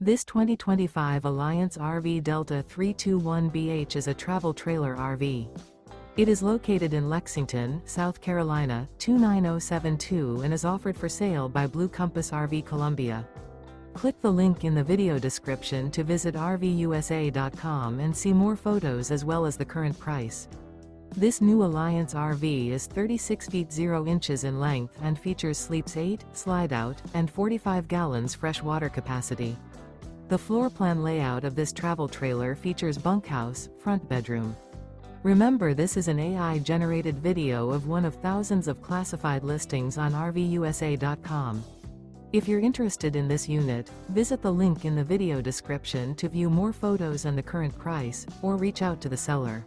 This 2025 Alliance RV Delta 321BH is a travel trailer RV. It is located in Lexington, South Carolina, 29072 and is offered for sale by Blue Compass RV Columbia. Click the link in the video description to visit RVUSA.com and see more photos as well as the current price. This new Alliance RV is 36 feet 0 inches in length and features sleeps 8, slide-out, and 45 gallons fresh water capacity. The floor plan layout of this travel trailer features bunkhouse, front bedroom. Remember, this is an AI-generated video of one of thousands of classified listings on RVUSA.com. If you're interested in this unit, visit the link in the video description to view more photos and the current price, or reach out to the seller.